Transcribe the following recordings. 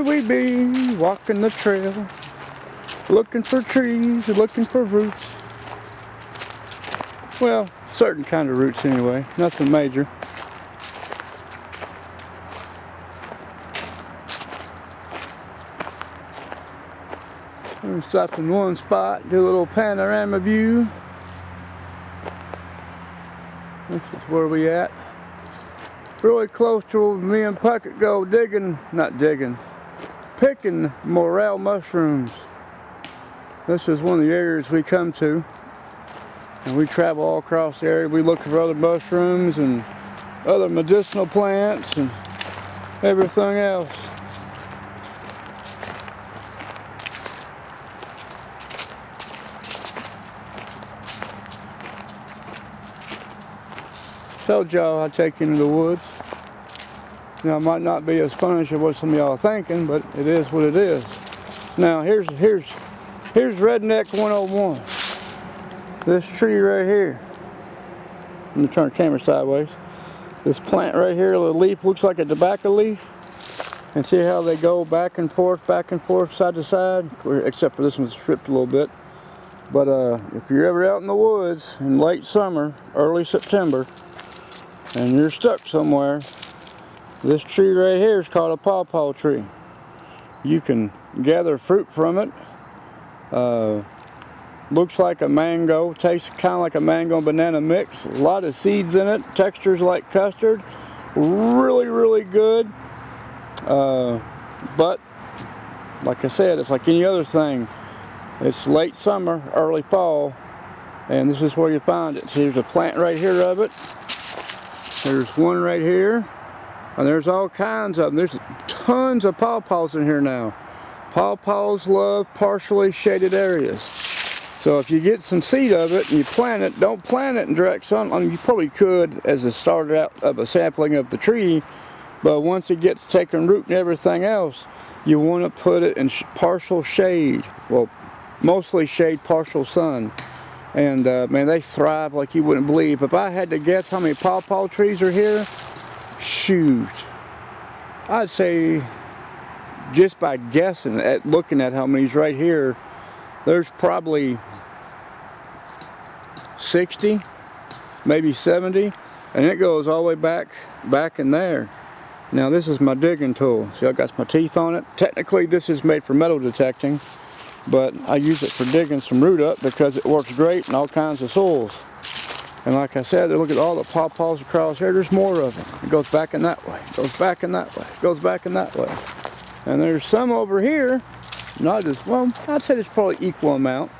here we be, walking the trail, looking for trees, looking for roots. Well, certain kind of roots anyway, nothing major. We're gonna stop in one spot, do a little panorama view. This is where we at. Really close to where me and Puckett go picking morel mushrooms. This is one of the areas we come to. And we travel all across the area. We look for other mushrooms and other medicinal plants and everything else. Told y'all I'd take you into the woods. Now, it might not be as fun as what some of y'all are thinking, but it is what it is. Now, here's Redneck 101. This tree right here. Let me turn the camera sideways. This plant right here, the leaf looks like a tobacco leaf. And see how they go back and forth, side to side? Except for this one's stripped a little bit. But if you're ever out in the woods in late summer, early September, and you're stuck somewhere, this tree right here is called a pawpaw tree. You can gather fruit from it. Looks like a mango, tastes kind of like a mango and banana mix. A lot of seeds in it, textures like custard. Really, really good. But, like I said, it's like any other thing. It's late summer, early fall, and this is where you find it. See, there's a plant right here of it. There's one right here, and there's all kinds of them. There's tons of pawpaws in here now. Pawpaws love partially shaded areas. So if you get some seed of it and you plant it, don't plant it in direct sun. I mean, you probably could as a start out of a sapling of the tree, but once it gets taken root and everything else, you want to put it in partial shade. Well, mostly shade, partial sun. And man, they thrive like you wouldn't believe. If I had to guess how many pawpaw trees are here, shoot, I'd say just by guessing at looking at how many's right here, there's probably 60, maybe 70, and it goes all the way back in there. Now this is my digging tool. See, I got my teeth on it. Technically this is made for metal detecting, but I use it for digging some root up because it works great in all kinds of soils. And like I said, look at all the pawpaws across here. There's more of them. It goes back in that way, goes back in that way, goes back in that way. And there's some over here, not as, well, I'd say there's probably equal amount.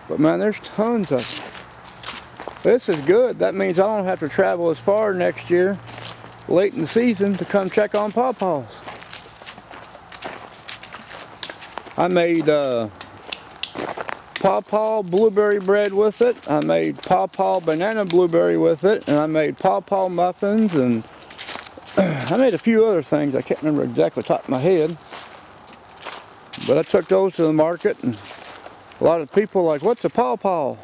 But man, there's tons of them. This is good. That means I don't have to travel as far next year, late in the season, to come check on pawpaws. I made pawpaw blueberry bread with it. I made pawpaw banana blueberry with it. And I made pawpaw muffins. And I made a few other things. I can't remember exactly off the top of my head. But I took those to the market. And a lot of people are like, what's a pawpaw?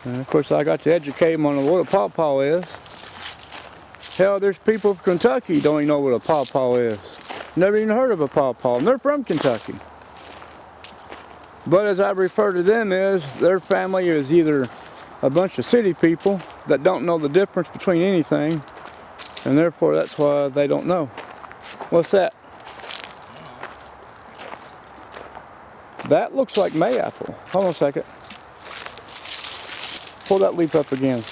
And of course I got to educate them on what a pawpaw is. Hell, there's people from Kentucky don't even know what a pawpaw is. Never even heard of a pawpaw, and they're from Kentucky. But as I refer to them as, their family is either a bunch of city people that don't know the difference between anything, and therefore that's why they don't know. What's that? That looks like mayapple. Hold on a second. Pull that leaf up again.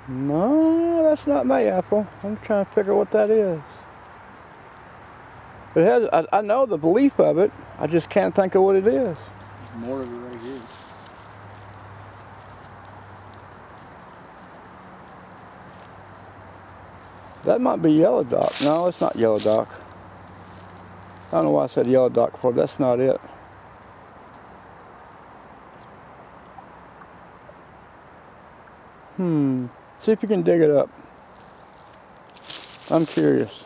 No, that's not mayapple. I'm trying to figure what that is. It has, I know the leaf of it. I just can't think of what it is. There's more of it right here. That might be yellow dock. No, it's not yellow dock. I don't know why I said yellow dock before. That's not it. See if you can dig it up. I'm curious.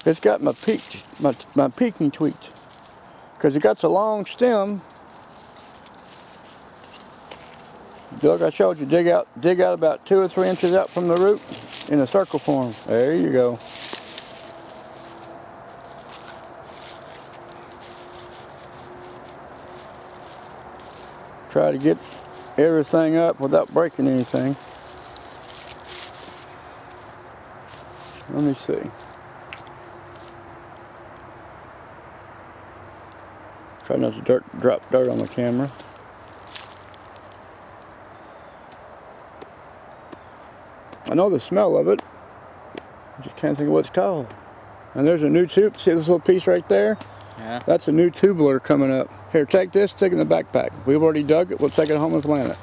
It's got my peaking tweaked. Because it got a long stem. Look, I showed you, dig out about 2 or 3 inches out from the root in a circle form. There you go. Try to get everything up without breaking anything. Let me see. Try not to drop dirt on the camera. I know the smell of it. I just can't think of what it's called. And there's a new tube. See this little piece right there? Yeah. That's a new tubular coming up. Here, take this, stick it in the backpack. We've already dug it. We'll take it home and plant it.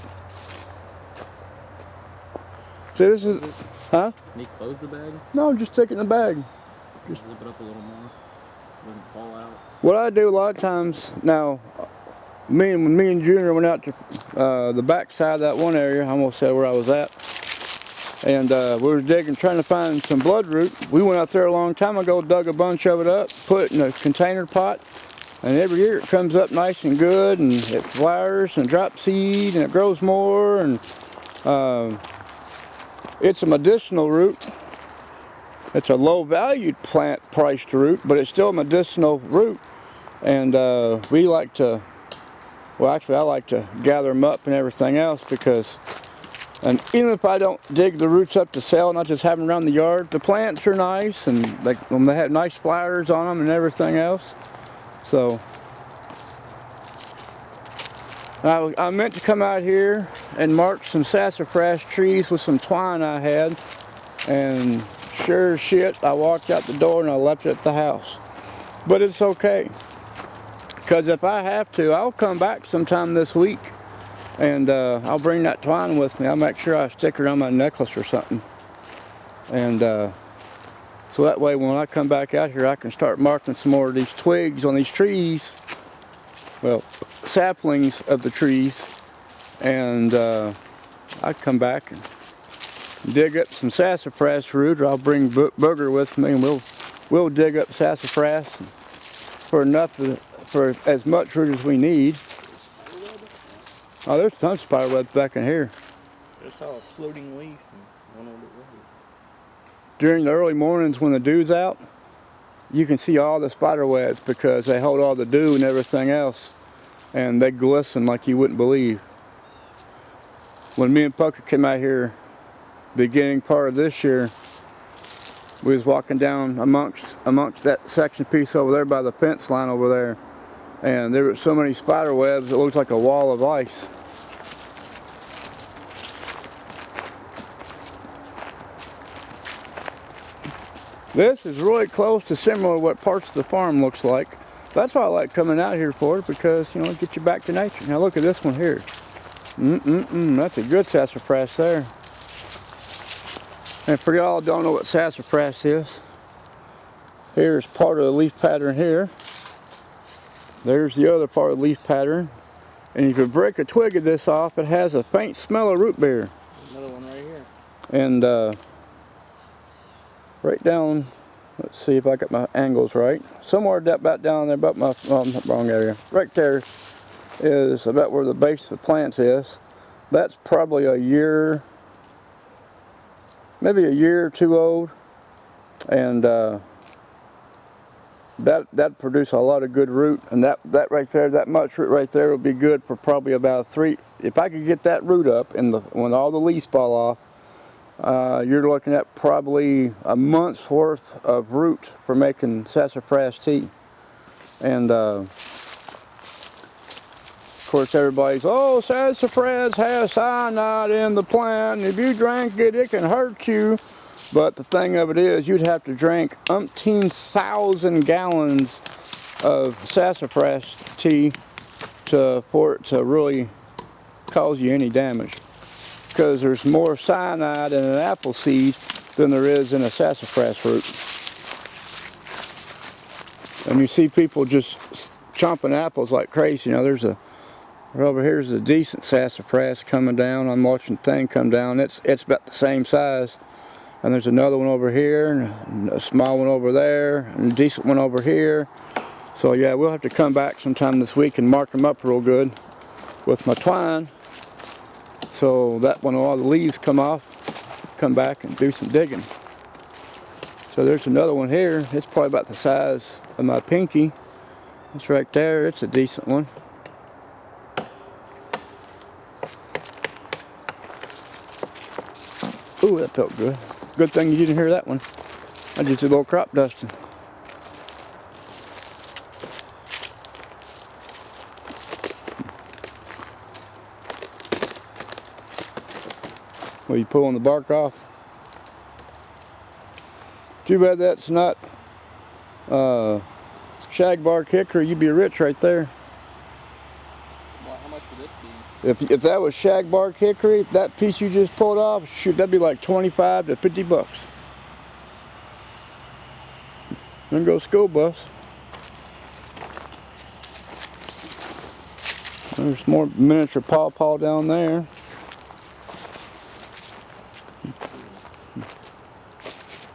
See, this is, huh? Can you close the bag? No, just stick it in the bag. Just zip it up a little more. Doesn't fall out. What I do a lot of times now, me and Junior went out to the back side of that one area. I almost said where I was at. And we were digging, trying to find some bloodroot. We went out there a long time ago, dug a bunch of it up, put it in a container pot, and every year it comes up nice and good, and it flowers and drops seed, and it grows more, and it's a medicinal root. It's a low-valued plant priced root, but it's still a medicinal root, and we like to, well, actually I like to gather them up and everything else because. And even if I don't dig the roots up to sell, not just have them around the yard, the plants are nice and they have nice flowers on them and everything else. So I meant to come out here and mark some sassafras trees with some twine I had, and sure as shit, I walked out the door and I left it at the house. But it's okay, because if I have to, I'll come back sometime this week. And I'll bring that twine with me. I'll make sure I stick it on my necklace or something. And so that way when I come back out here, I can start marking some more of these twigs on these trees. Well, saplings of the trees. And I come back and dig up some sassafras root, or I'll bring Booger with me, and we'll dig up sassafras for as much root as we need. Oh, there's tons of spider webs back in here. I saw a floating leaf and one on it right here. During the early mornings when the dew's out, you can see all the spider webs because they hold all the dew and everything else, and they glisten like you wouldn't believe. When me and Pucker came out here beginning part of this year, we was walking down amongst that section piece over there by the fence line over there, and there were so many spider webs it looked like a wall of ice. This is really close to similar to what parts of the farm looks like. That's why I like coming out here for, because, you know, get you back to nature. Now look at this one here. That's a good sassafras there. And for y'all who don't know what sassafras is, here's part of the leaf pattern here. There's the other part of the leaf pattern. And if you break a twig of this off, it has a faint smell of root beer. Another one right here. And right down, let's see if I got my angles right. Somewhere about down there, about my, wrong area. Right there is about where the base of the plants is. That's probably a year, maybe a year or two old. And that'd produce a lot of good root, and that right there, that much root right there will be good for probably about 3. If I could get that root up when all the leaves fall off, you're looking at probably a month's worth of root for making sassafras tea. And of course everybody's, oh, sassafras has cyanide in the plant, and if you drink it, it can hurt you. But the thing of it is, you'd have to drink umpteen thousand gallons of sassafras tea for it to really cause you any damage. Because there's more cyanide in an apple seed than there is in a sassafras root. And you see people just chomping apples like crazy. You know, over here's a decent sassafras coming down. I'm watching the thing come down. It's about the same size. And there's another one over here, and a small one over there, and a decent one over here. So yeah, we'll have to come back sometime this week and mark them up real good with my twine, So that when all the leaves come off, come back and do some digging. So there's another one here. It's probably about the size of my pinky. It's right there. It's a decent one. Ooh, that felt good. Good thing you didn't hear that one. I just did a little crop dusting. Well, you pulling the bark off. Too bad that's not shagbark hickory. You'd be rich right there. Well, how much would this be? If that was shagbark hickory, that piece you just pulled off, shoot, that'd be like 25 to 50 bucks. Then go school bus. There's more miniature pawpaw down there.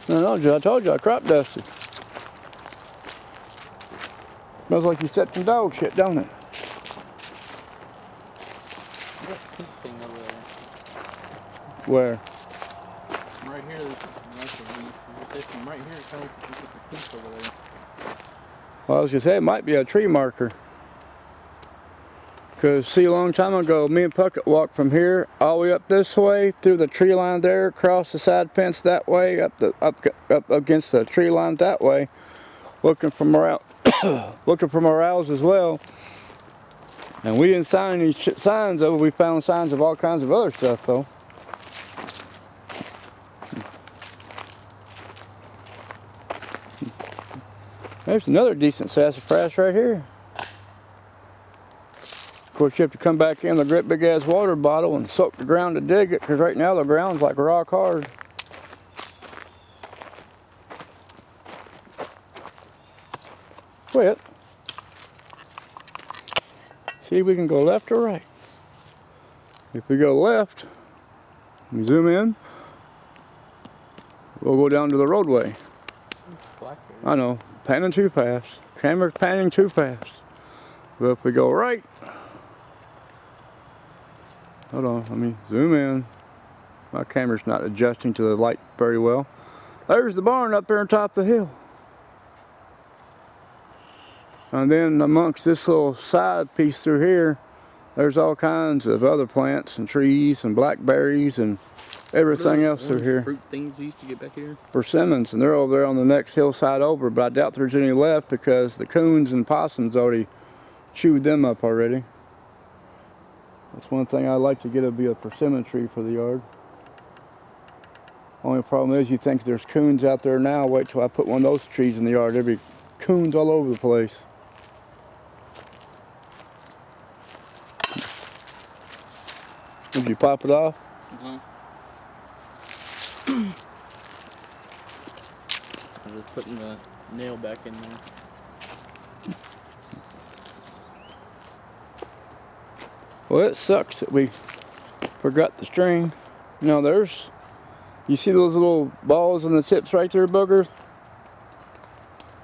I told you I crop dusted. Smells like you set some dog shit, don't it? Thing over there. Where? Right here, there's a leaf. There's this one right here. It kind of looks like a piece over there. Well, I was gonna say it might be a tree marker. Cause see, a long time ago, me and Puckett walked from here all the way up this way through the tree line there, across the side fence that way, up against the tree line that way, looking for morels as well. And we didn't find any signs of it. We found signs of all kinds of other stuff though. There's another decent sassafras right here. Of course, you have to come back in with a great big ass water bottle and soak the ground to dig it, because right now the ground's like rock hard. Quit. See if we can go left or right. If we go left, we zoom in, we'll go down to the roadway. Blackberry. I know, panning too fast. Camera's panning too fast. But if we go right, hold on, let me zoom in. My camera's not adjusting to the light very well. There's the barn up there on top of the hill. And then amongst this little side piece through here, there's all kinds of other plants and trees and blackberries and everything else through here. Fruit things we used to get back here. Persimmons, and they're over there on the next hillside over, but I doubt there's any left because the coons and possums already chewed them up already. That's one thing I'd like to get, would be a persimmon tree for the yard. Only problem is you think there's coons out there now. Wait till I put one of those trees in the yard. There'll be coons all over the place. Did you pop it off? I'm just putting the nail back in there. Well, it sucks that we forgot the string. Now you see those little balls in the tips right there, boogers?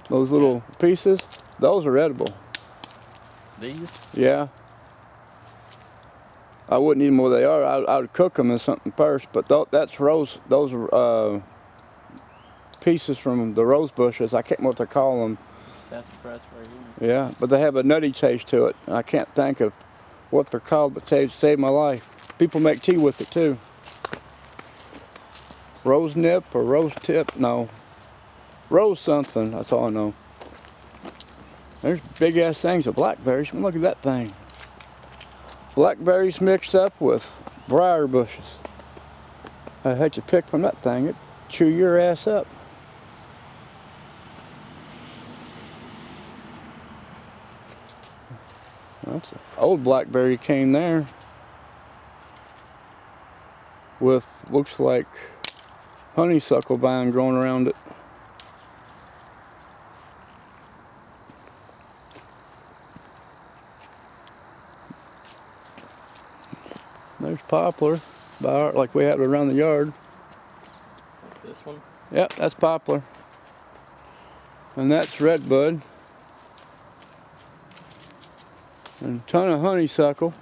Those little pieces? Those are edible. These? Yeah. I wouldn't eat them where they are. I would cook them as something first, but that's rose. Those are pieces from the rose bushes. I can't remember what they call them. Sassafras right here. Yeah, but they have a nutty taste to it. I can't think of what they're called, but they saved my life. People make tea with it too. Rose nip or rose tip? No. Rose something, that's all I know. There's big ass things of blackberries. Look at that thing. Blackberries mixed up with briar bushes. I had to pick from that thing. It'd chew your ass up. That's an old blackberry cane there. With, looks like, honeysuckle vine growing around it. There's poplar, like we have around the yard. This one? Yep, that's poplar. And that's redbud. And a ton of honeysuckle.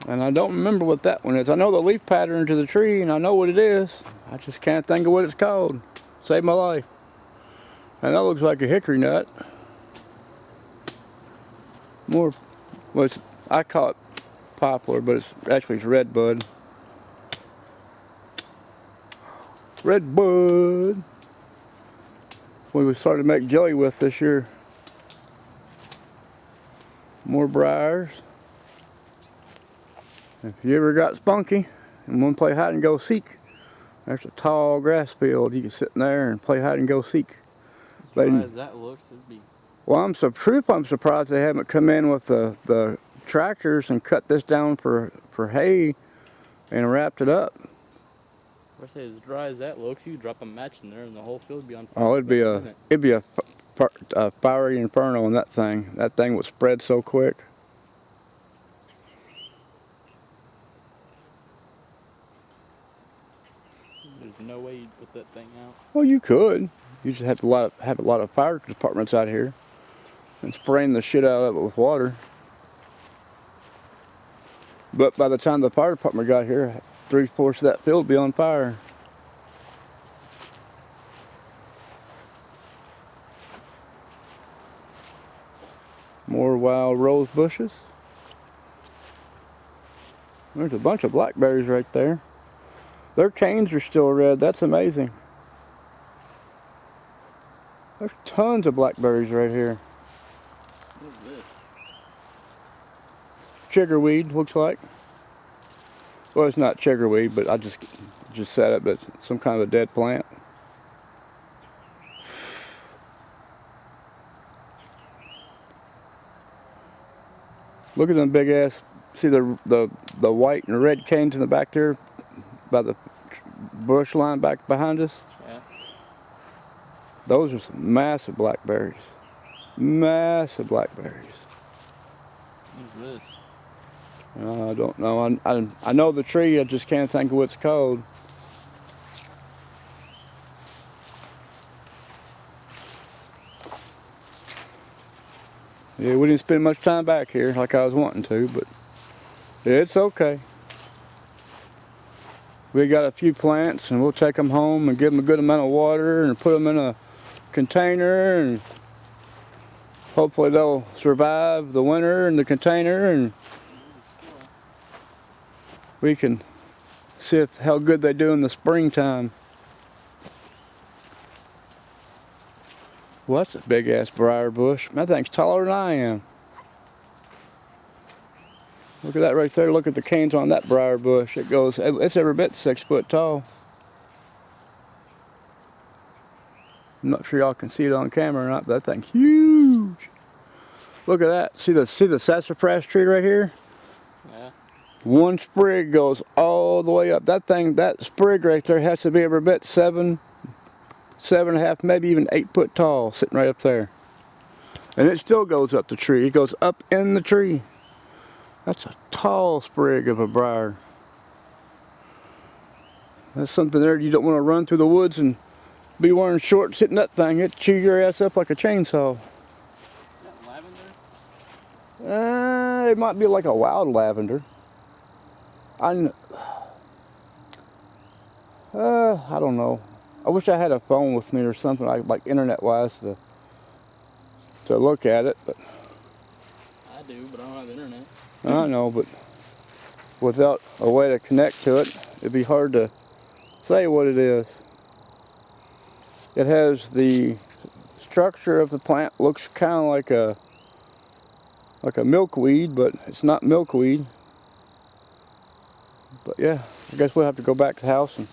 And I don't remember what that one is. I know the leaf pattern to the tree, and I know what it is. I just can't think of what it's called. Saved my life. And that looks like a hickory nut. More, well, I call it poplar, but it's red bud. Red bud. We started to make jelly with this year. More briars. If you ever got spunky and want to play hide and go seek, there's a tall grass field. You can sit in there and play hide and go seek. As dry as that looks, it'd be. Well, I'm surprised they haven't come in with the tractors and cut this down for hay and wrapped it up. I say, as dry as that looks, you drop a match in there and the whole field would be on fire. Oh, it'd be a fiery inferno in that thing. That thing would spread so quick. There's no way you'd put that thing out. Well, you could. You just have a lot of fire departments out here and spraying the shit out of it with water. But by the time the fire department got here, 3/4 of that field would be on fire. More wild rose bushes. There's a bunch of blackberries right there. Their canes are still red. That's amazing. There's tons of blackberries right here. What is this? Chiggerweed, looks like. Well, it's not chiggerweed, but I just said it, but it's some kind of a dead plant. Look at them big ass. See the white and red canes in the back there by the bush line back behind us? Yeah. Those are some massive blackberries. Massive blackberries. What is this? I don't know. I know the tree, I just can't think of what it's called. Yeah, we didn't spend much time back here like I was wanting to, but it's okay. We got a few plants and we'll take them home and give them a good amount of water and put them in a container, and hopefully they'll survive the winter in the container, and we can see how good they do in the springtime. Well, that's a big ass briar bush. That thing's taller than I am. Look at that right there. Look at the canes on that briar bush. It's every bit 6 foot tall. I'm not sure y'all can see it on camera or not, but that thing's huge. Look at that. See the sassafras tree right here? Yeah. One sprig goes all the way up. That sprig right there has to be every bit 7 and a half, maybe even 8 foot tall, sitting right up there. And it still goes up the tree. It goes up in the tree. That's a tall sprig of a briar. That's something there you don't want to run through the woods and be wearing shorts hitting that thing. It'd chew your ass up like a chainsaw. Is that lavender? It might be like a wild lavender. I don't know. I wish I had a phone with me or something like internet-wise to look at it, but I do, but I don't have internet. I know, but without a way to connect to it, it'd be hard to say what it is. It has the structure of the plant, looks kind of like a milkweed, but it's not milkweed. But yeah, I guess we'll have to go back to the house and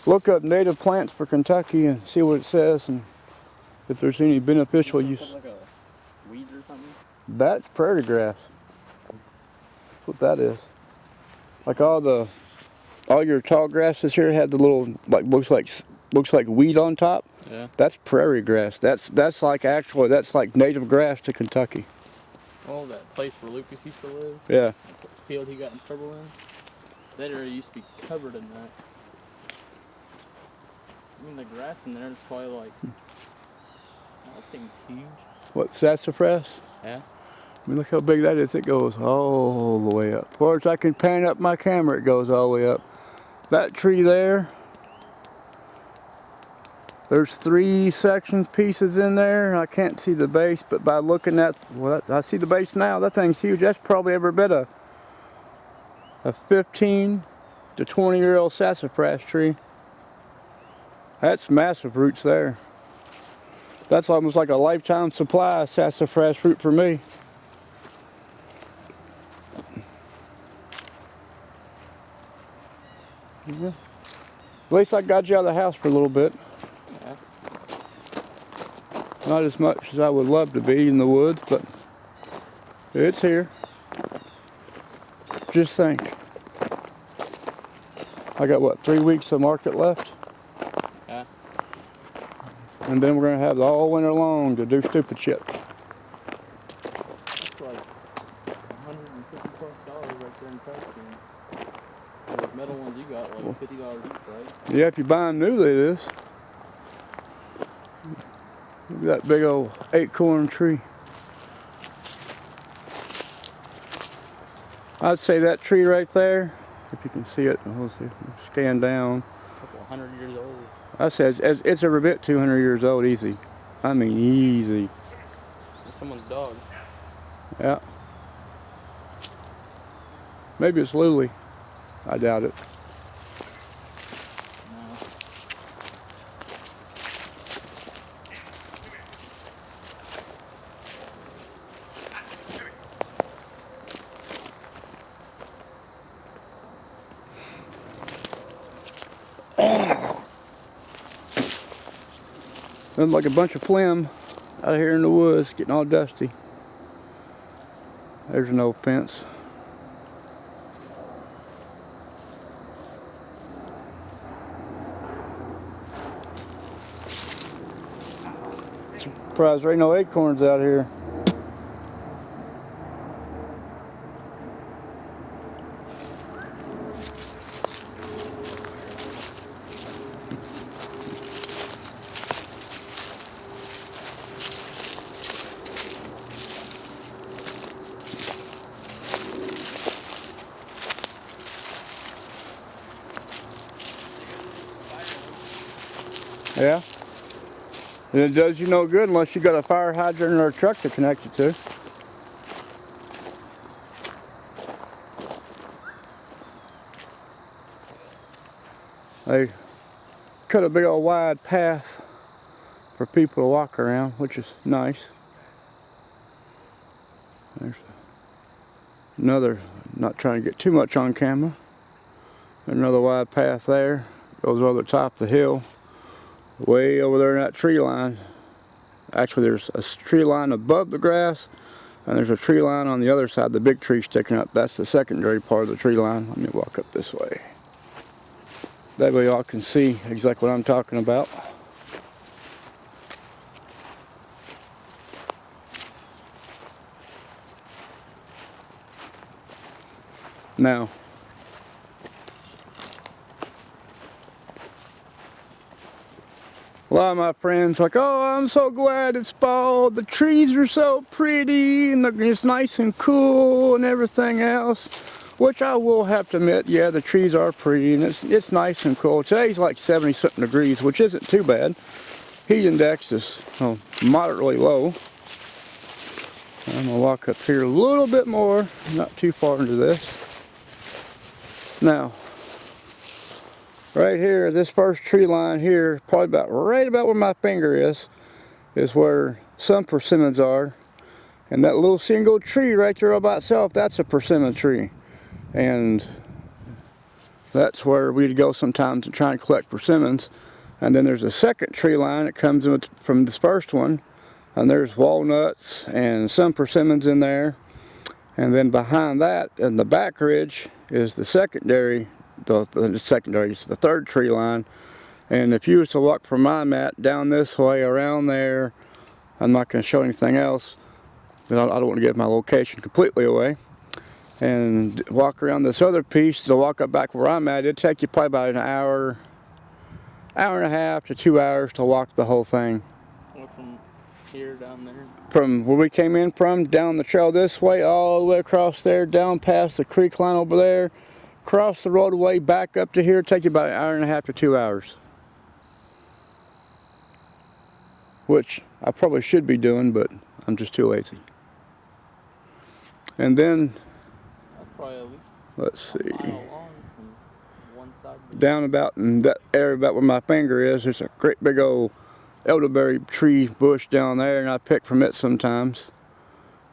look up native plants for Kentucky and see what it says and if there's any beneficial use. Like a weed or something? That's prairie grass. That's what that is. Like all your tall grasses here had the little looks like weed on top. Yeah. That's prairie grass. That's like native grass to Kentucky. Oh, that place where Lucas used to live? Yeah. That field he got in trouble in? That area used to be covered in that. I mean, the grass in there is probably like, that thing's huge. What, sassafras? Yeah. mean, look how big that is. It goes all the way up. As far as I can pan up my camera, it goes all the way up. That tree there, there's 3 section pieces in there. I can't see the base, but by looking at, well, I see the base now. That thing's huge. That's probably every bit a 15 to 20-year-old sassafras tree. That's massive roots there. That's almost like a lifetime supply of sassafras fruit for me. Yeah. At least I got you out of the house for a little bit. Yeah. Not as much as I would love to be in the woods, but it's here. Just think. I got what, 3 weeks of market left? Yeah. And then we're going to have all winter long to do stupid shit. It's like $150+ right there in trash cans. Those metal ones you got like $50 each, right? Yeah, if you buy them new, it is. Look at that big old acorn tree. I'd say that tree right there, if you can see it, we'll see, scan down. A couple 100 years old. I said it's every bit 200 years old, easy. I mean, easy. It's someone's dog. Yeah. Maybe it's Lily. I doubt it. Looks like a bunch of phlegm out here in the woods, getting all dusty. There's an old fence. Surprised there ain't no acorns out here. Yeah. And it does you no good unless you got a fire hydrant or a truck to connect it to. They cut a big old wide path for people to walk around, which is nice. There's another, not trying to get too much on camera. Another wide path there, goes over the top of the hill. Way over there in that tree line. Actually, there's a tree line above the grass, and there's a tree line on the other side, the big tree sticking up. That's the secondary part of the tree line. Let me walk up this way. That way y'all can see exactly what I'm talking about. Now, a lot of my friends are like, oh, I'm so glad it's fall. The trees are so pretty and it's nice and cool and everything else. Which I will have to admit, yeah, the trees are pretty and it's nice and cool. Today's like 70-something degrees, which isn't too bad. Heat index is moderately low. I'm going to walk up here a little bit more, not too far into this. Now, right here, this first tree line here, probably right about where my finger is where some persimmons are. And that little single tree right there all by itself, that's a persimmon tree. And that's where we'd go sometimes to try and collect persimmons. And then there's a second tree line that comes in from this first one. And there's walnuts and some persimmons in there. And then behind that, in the back ridge, is the secondary. It's the third tree line. And if you was to walk from my mat down this way around there, I'm not going to show anything else, but I don't want to give my location completely away, and walk around this other piece to walk up back where I'm at, it'd take you probably about an hour and a half to 2 hours to walk the whole thing. What, from here, down there. From where we came in from, down the trail this way, all the way across there, down past the creek line over there, across the roadway, back up to here, take you about an hour and a half to 2 hours. Which I probably should be doing, but I'm just too lazy. And then, That's probably at least let's see, a mile long from one side to the down about in that area about where my finger is, there's a great big old elderberry tree bush down there, and I pick from it sometimes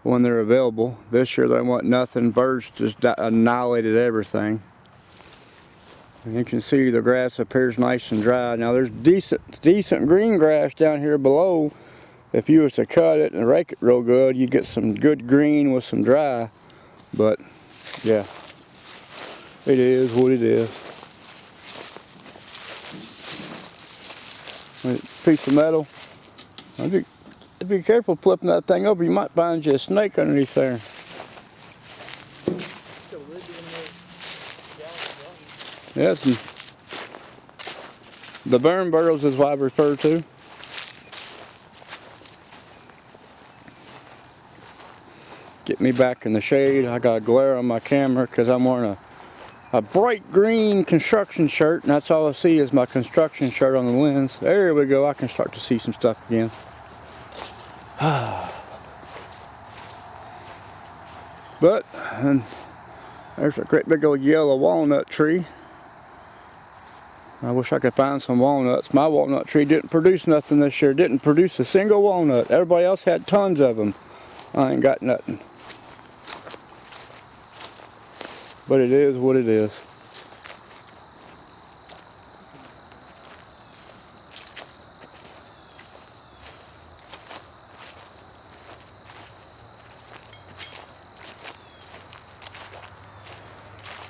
when they're available. This year there wasn't nothing. Birds just annihilated everything. And you can see the grass appears nice and dry. Now there's decent green grass down here below. If you was to cut it and rake it real good, you'd get some good green with some dry. But yeah, it is what it is. Piece of metal. Be careful flipping that thing over. You might find you a snake underneath there. Yes, the burn burrows is what I refer to. Get me back in the shade. I got a glare on my camera because I'm wearing a bright green construction shirt, and that's all I see is my construction shirt on the lens. There we go. I can start to see some stuff again. But, and there's a great big old yellow walnut tree. I wish I could find some walnuts. My walnut tree didn't produce nothing this year. Didn't produce a single walnut. Everybody else had tons of them. I ain't got nothing. But it is what it is.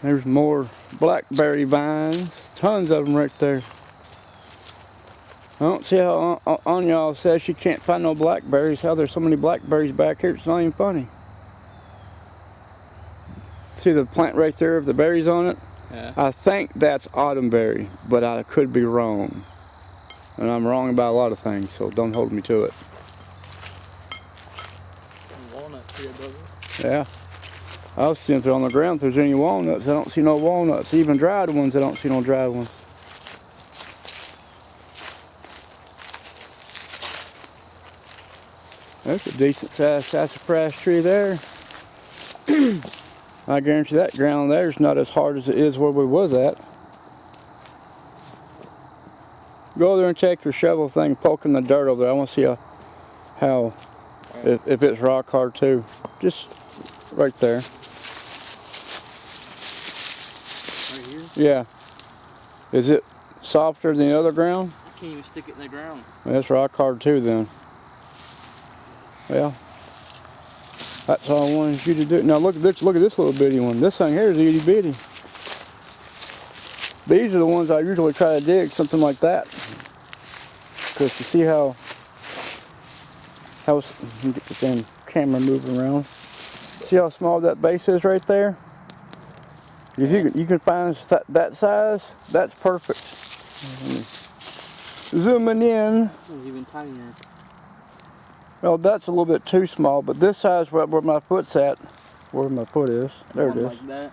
There's more blackberry vines. Tons of them right there. I don't see how on y'all says you can't find no blackberries. How there's so many blackberries back here, it's not even funny. See the plant right there with the berries on it? Yeah. I think that's autumnberry, but I could be wrong. And I'm wrong about a lot of things, so don't hold me to it. Walnut tree above it. Yeah. I was seeing if they're on the ground if there's any walnuts. I don't see no walnuts. Even dried ones, I don't see no dried ones. There's a decent sized sassafras tree there. I guarantee that ground there's not as hard as it is where we was at. Go there and take your shovel thing, poke in the dirt over there. I want to see how if it's rock hard too. Just right there. Right here? Yeah. Is it softer than the other ground? I can't even stick it in the ground. That's rock hard too then. Well, that's all I wanted you to do. Now look at this little bitty one. This thing here is itty bitty. These are the ones I usually try to dig, something like that. Because to see how let me get the damn camera moving around. See how small that base is right there? If you can find that size, that's perfect. Zooming in. It's even tinier. Well, that's a little bit too small, but this size where my foot's at, where my foot is, there it is. Like that?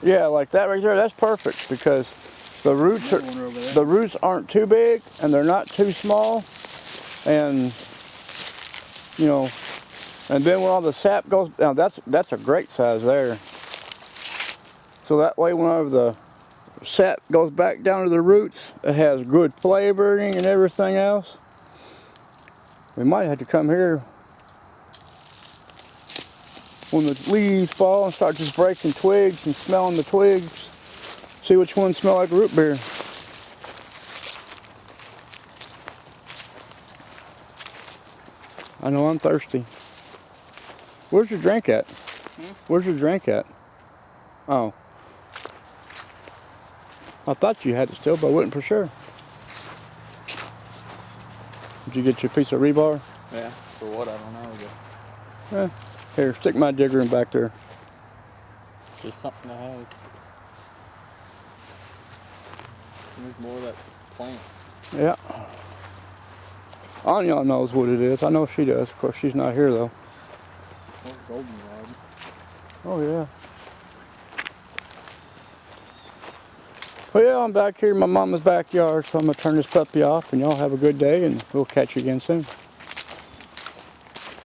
Yeah, like that right there, that's perfect because the roots aren't too big and they're not too small, and you know, and then when all the sap goes down, that's a great size there. So that way, whenever the sap goes back down to the roots, it has good flavoring and everything else. We might have to come here when the leaves fall and start just breaking twigs and smelling the twigs. See which ones smell like root beer. I know I'm thirsty. Where's your drink at? Where's your drink at? Oh. I thought you had it still, but I wasn't for sure. Did you get your piece of rebar? Yeah, for what, I don't know. Here, stick my digger in back there. Just something to have. There's more of that plant. Yeah. Anya knows what it is. I know she does. Of course, she's not here though. Oh, goldenrod. Oh yeah. Well, yeah, I'm back here in my mama's backyard, so I'm gonna turn this puppy off, and y'all have a good day, and we'll catch you again soon.